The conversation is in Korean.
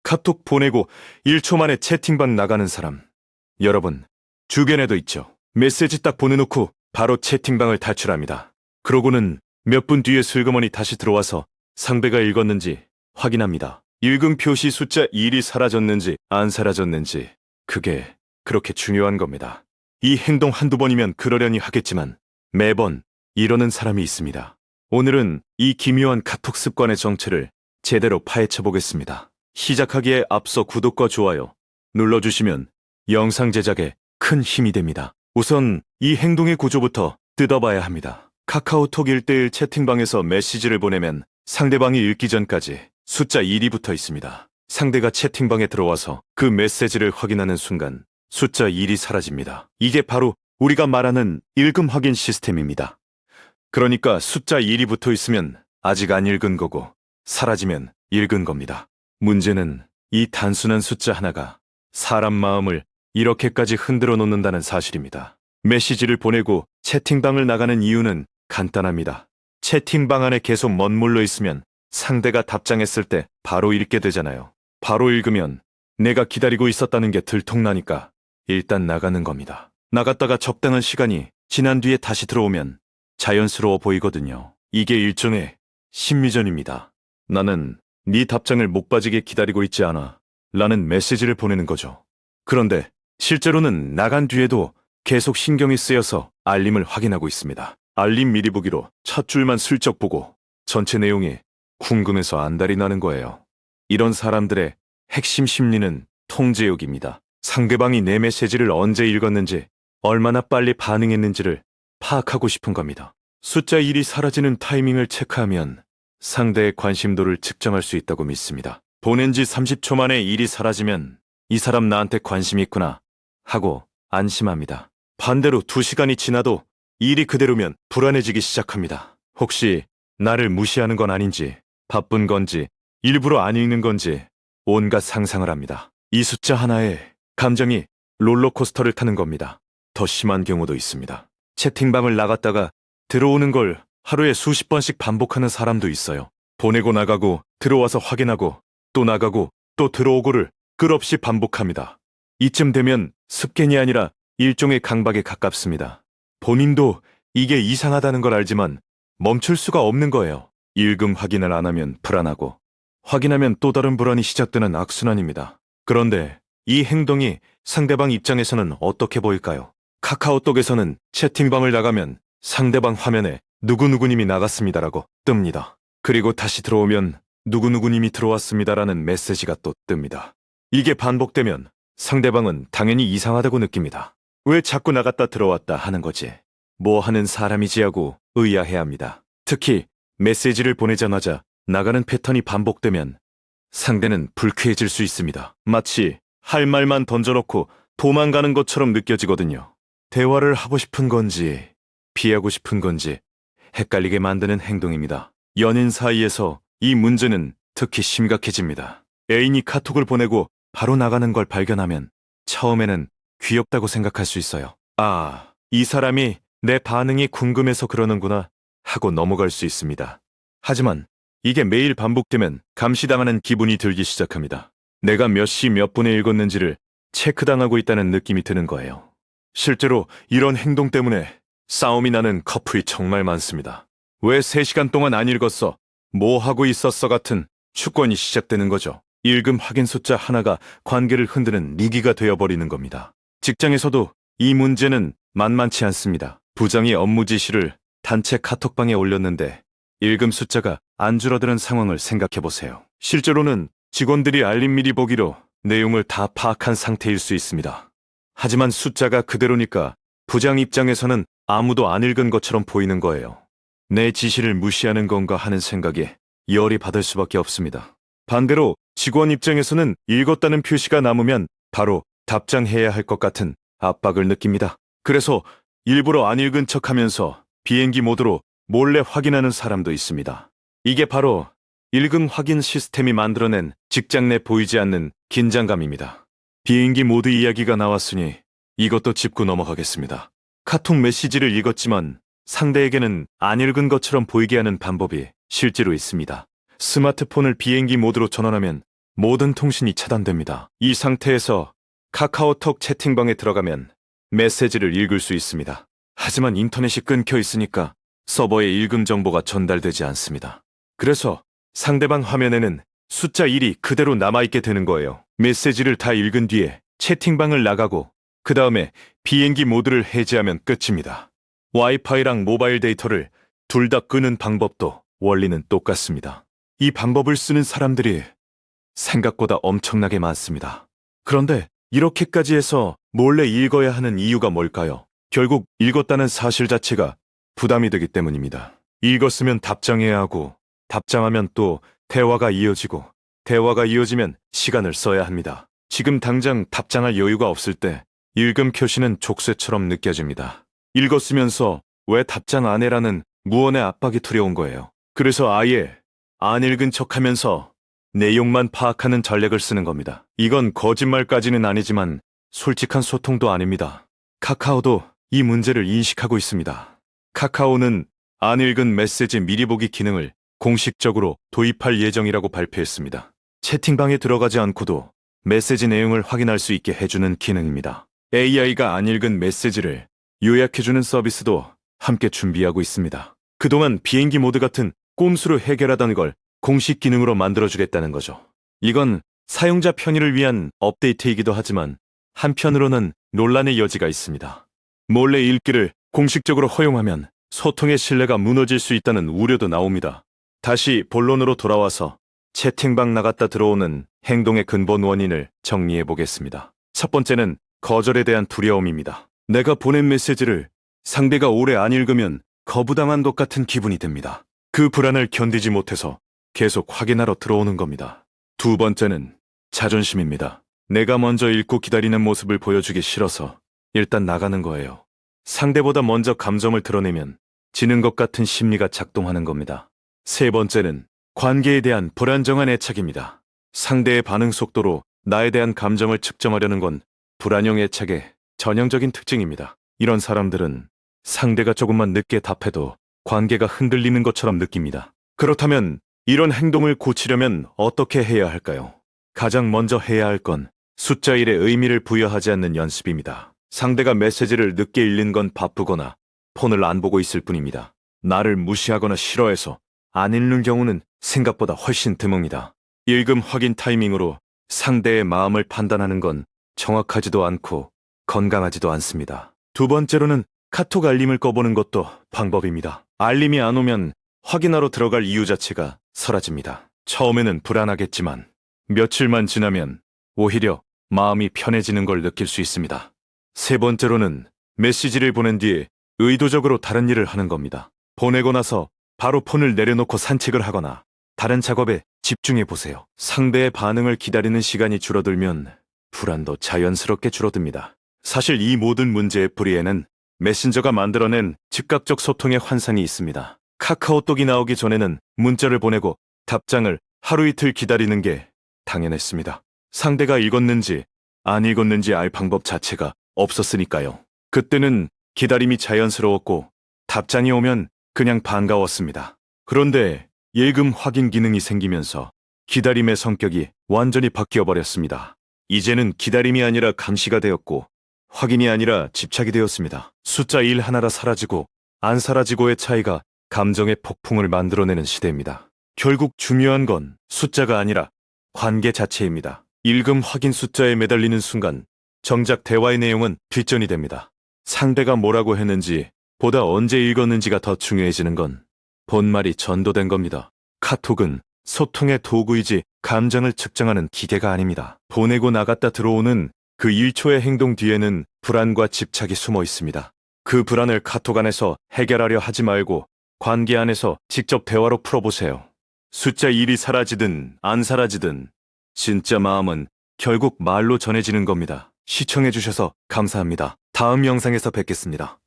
카톡 보내고 1초 만에 채팅방 나가는 사람. 여러분, 주변에도 있죠. 메시지 딱 보내놓고 바로 채팅방을 탈출합니다. 그러고는 몇 분 뒤에 슬그머니 다시 들어와서 상대가 읽었는지 확인합니다. 읽음 표시 숫자 1이 사라졌는지 안 사라졌는지 그게 그렇게 중요한 겁니다. 이 행동 한두 번이면 그러려니 하겠지만 매번 이러는 사람이 있습니다. 오늘은 이 기묘한 카톡 습관의 정체를 제대로 파헤쳐 보겠습니다. 시작하기에 앞서 구독과 좋아요 눌러주시면 영상 제작에 큰 힘이 됩니다. 우선 이 행동의 구조부터 뜯어봐야 합니다. 카카오톡 1대1 채팅방에서 메시지를 보내면 상대방이 읽기 전까지 숫자 1이 붙어 있습니다. 상대가 채팅방에 들어와서 그 메시지를 확인하는 순간 숫자 1이 사라집니다. 이게 바로 우리가 말하는 읽음 확인 시스템입니다. 그러니까 숫자 1이 붙어 있으면 아직 안 읽은 거고 사라지면 읽은 겁니다. 문제는 이 단순한 숫자 하나가 사람 마음을 이렇게까지 흔들어 놓는다는 사실입니다. 메시지를 보내고 채팅방을 나가는 이유는 간단합니다. 채팅방 안에 계속 머물러 있으면 상대가 답장했을 때 바로 읽게 되잖아요. 바로 읽으면 내가 기다리고 있었다는 게 들통나니까 일단 나가는 겁니다. 나갔다가 적당한 시간이 지난 뒤에 다시 들어오면 자연스러워 보이거든요. 이게 일종의 심리전입니다. 나는 네 답장을 목 빠지게 기다리고 있지 않아 라는 메시지를 보내는 거죠. 그런데 실제로는 나간 뒤에도 계속 신경이 쓰여서 알림을 확인하고 있습니다. 알림 미리 보기로 첫 줄만 슬쩍 보고 전체 내용이 궁금해서 안달이 나는 거예요. 이런 사람들의 핵심 심리는 통제욕입니다. 상대방이 내 메시지를 언제 읽었는지, 얼마나 빨리 반응했는지를 파악하고 싶은 겁니다. 숫자 1이 사라지는 타이밍을 체크하면 상대의 관심도를 측정할 수 있다고 믿습니다. 보낸 지 30초 만에 1이 사라지면 이 사람 나한테 관심이 있구나 하고 안심합니다. 반대로 2시간이 지나도 1이 그대로면 불안해지기 시작합니다. 혹시 나를 무시하는 건 아닌지, 바쁜 건지, 일부러 안 읽는 건지 온갖 상상을 합니다. 이 숫자 하나에 감정이 롤러코스터를 타는 겁니다. 더 심한 경우도 있습니다. 채팅방을 나갔다가 들어오는 걸 하루에 수십 번씩 반복하는 사람도 있어요. 보내고 나가고 들어와서 확인하고 또 나가고 또 들어오고를 끝없이 반복합니다. 이쯤 되면 습관이 아니라 일종의 강박에 가깝습니다. 본인도 이게 이상하다는 걸 알지만 멈출 수가 없는 거예요. 읽음 확인을 안 하면 불안하고 확인하면 또 다른 불안이 시작되는 악순환입니다. 그런데 이 행동이 상대방 입장에서는 어떻게 보일까요? 카카오톡에서는 채팅방을 나가면 상대방 화면에 누구누구님이 나갔습니다라고 뜹니다. 그리고 다시 들어오면 누구누구님이 들어왔습니다라는 메시지가 또 뜹니다. 이게 반복되면 상대방은 당연히 이상하다고 느낍니다. 왜 자꾸 나갔다 들어왔다 하는 거지? 뭐 하는 사람이지 하고 의아해합니다. 특히 메시지를 보내자마자 나가는 패턴이 반복되면 상대는 불쾌해질 수 있습니다. 마치 할 말만 던져놓고 도망가는 것처럼 느껴지거든요. 대화를 하고 싶은 건지 피하고 싶은 건지 헷갈리게 만드는 행동입니다. 연인 사이에서 이 문제는 특히 심각해집니다. 애인이 카톡을 보내고 바로 나가는 걸 발견하면 처음에는 귀엽다고 생각할 수 있어요. 아, 이 사람이 내 반응이 궁금해서 그러는구나 하고 넘어갈 수 있습니다. 하지만 이게 매일 반복되면 감시당하는 기분이 들기 시작합니다. 내가 몇 시 몇 분에 읽었는지를 체크당하고 있다는 느낌이 드는 거예요. 실제로 이런 행동 때문에 싸움이 나는 커플이 정말 많습니다. 왜 3시간 동안 안 읽었어? 뭐 하고 있었어? 같은 추권이 시작되는 거죠. 읽음 확인 숫자 하나가 관계를 흔드는 리기가 되어버리는 겁니다. 직장에서도 이 문제는 만만치 않습니다. 부장이 업무 지시를 단체 카톡방에 올렸는데 읽음 숫자가 안 줄어드는 상황을 생각해보세요. 실제로는 직원들이 알림 미리 보기로 내용을 다 파악한 상태일 수 있습니다. 하지만 숫자가 그대로니까 부장 입장에서는 아무도 안 읽은 것처럼 보이는 거예요. 내 지시를 무시하는 건가 하는 생각에 열이 받을 수밖에 없습니다. 반대로 직원 입장에서는 읽었다는 표시가 남으면 바로 답장해야 할 것 같은 압박을 느낍니다. 그래서 일부러 안 읽은 척하면서 비행기 모드로 몰래 확인하는 사람도 있습니다. 이게 바로 읽음 확인 시스템이 만들어낸 직장 내 보이지 않는 긴장감입니다. 비행기 모드 이야기가 나왔으니 이것도 짚고 넘어가겠습니다. 카톡 메시지를 읽었지만 상대에게는 안 읽은 것처럼 보이게 하는 방법이 실제로 있습니다. 스마트폰을 비행기 모드로 전환하면 모든 통신이 차단됩니다. 이 상태에서 카카오톡 채팅방에 들어가면 메시지를 읽을 수 있습니다. 하지만 인터넷이 끊겨 있으니까 서버에 읽음 정보가 전달되지 않습니다. 그래서 상대방 화면에는 숫자 1이 그대로 남아있게 되는 거예요. 메시지를 다 읽은 뒤에 채팅방을 나가고 그 다음에 비행기 모드를 해제하면 끝입니다. 와이파이랑 모바일 데이터를 둘 다 끄는 방법도 원리는 똑같습니다. 이 방법을 쓰는 사람들이 생각보다 엄청나게 많습니다. 그런데 이렇게까지 해서 몰래 읽어야 하는 이유가 뭘까요? 결국 읽었다는 사실 자체가 부담이 되기 때문입니다. 읽었으면 답장해야 하고 답장하면 또 대화가 이어지고 대화가 이어지면 시간을 써야 합니다. 지금 당장 답장할 여유가 없을 때 읽음 표시는 족쇄처럼 느껴집니다. 읽었으면서 왜 답장 안 해라는 무언의 압박이 두려운 거예요. 그래서 아예 안 읽은 척하면서 내용만 파악하는 전략을 쓰는 겁니다. 이건 거짓말까지는 아니지만 솔직한 소통도 아닙니다. 카카오도 이 문제를 인식하고 있습니다. 카카오는 안 읽은 메시지 미리 보기 기능을 공식적으로 도입할 예정이라고 발표했습니다. 채팅방에 들어가지 않고도 메시지 내용을 확인할 수 있게 해주는 기능입니다. AI가 안 읽은 메시지를 요약해주는 서비스도 함께 준비하고 있습니다. 그동안 비행기 모드 같은 꼼수로 해결하던 걸 공식 기능으로 만들어주겠다는 거죠. 이건 사용자 편의를 위한 업데이트이기도 하지만 한편으로는 논란의 여지가 있습니다. 몰래 읽기를 공식적으로 허용하면 소통의 신뢰가 무너질 수 있다는 우려도 나옵니다. 다시 본론으로 돌아와서 채팅방 나갔다 들어오는 행동의 근본 원인을 정리해 보겠습니다. 첫 번째는 거절에 대한 두려움입니다. 내가 보낸 메시지를 상대가 오래 안 읽으면 거부당한 것 같은 기분이 듭니다. 그 불안을 견디지 못해서 계속 확인하러 들어오는 겁니다. 두 번째는 자존심입니다. 내가 먼저 읽고 기다리는 모습을 보여주기 싫어서 일단 나가는 거예요. 상대보다 먼저 감정을 드러내면 지는 것 같은 심리가 작동하는 겁니다. 세 번째는 관계에 대한 불안정한 애착입니다. 상대의 반응 속도로 나에 대한 감정을 측정하려는 건 불안형 애착의 전형적인 특징입니다. 이런 사람들은 상대가 조금만 늦게 답해도 관계가 흔들리는 것처럼 느낍니다. 그렇다면 이런 행동을 고치려면 어떻게 해야 할까요? 가장 먼저 해야 할 건 숫자 1의 의미를 부여하지 않는 연습입니다. 상대가 메시지를 늦게 읽는 건 바쁘거나 폰을 안 보고 있을 뿐입니다. 나를 무시하거나 싫어해서 안 읽는 경우는 생각보다 훨씬 드뭅니다. 읽음 확인 타이밍으로 상대의 마음을 판단하는 건 정확하지도 않고 건강하지도 않습니다. 두 번째로는 카톡 알림을 꺼보는 것도 방법입니다. 알림이 안 오면 확인하러 들어갈 이유 자체가 사라집니다. 처음에는 불안하겠지만 며칠만 지나면 오히려 마음이 편해지는 걸 느낄 수 있습니다. 세 번째로는 메시지를 보낸 뒤에 의도적으로 다른 일을 하는 겁니다. 보내고 나서 바로 폰을 내려놓고 산책을 하거나 다른 작업에 집중해 보세요. 상대의 반응을 기다리는 시간이 줄어들면 불안도 자연스럽게 줄어듭니다. 사실 이 모든 문제의 뿌리에는 메신저가 만들어낸 즉각적 소통의 환상이 있습니다. 카카오톡이 나오기 전에는 문자를 보내고 답장을 하루 이틀 기다리는 게 당연했습니다. 상대가 읽었는지 안 읽었는지 알 방법 자체가 없었으니까요. 그때는 기다림이 자연스러웠고 답장이 오면 그냥 반가웠습니다. 그런데 읽음 확인 기능이 생기면서 기다림의 성격이 완전히 바뀌어 버렸습니다. 이제는 기다림이 아니라 감시가 되었고 확인이 아니라 집착이 되었습니다. 숫자 1 하나라 사라지고 안 사라지고의 차이가 감정의 폭풍을 만들어내는 시대입니다. 결국 중요한 건 숫자가 아니라 관계 자체입니다. 읽음 확인 숫자에 매달리는 순간 정작 대화의 내용은 뒷전이 됩니다. 상대가 뭐라고 했는지 보다 언제 읽었는지가 더 중요해지는 건 본말이 전도된 겁니다. 카톡은 소통의 도구이지 감정을 측정하는 기계가 아닙니다. 보내고 나갔다 들어오는 그 1초의 행동 뒤에는 불안과 집착이 숨어 있습니다. 그 불안을 카톡 안에서 해결하려 하지 말고 관계 안에서 직접 대화로 풀어보세요. 숫자 1이 사라지든 안 사라지든 진짜 마음은 결국 말로 전해지는 겁니다. 시청해주셔서 감사합니다. 다음 영상에서 뵙겠습니다.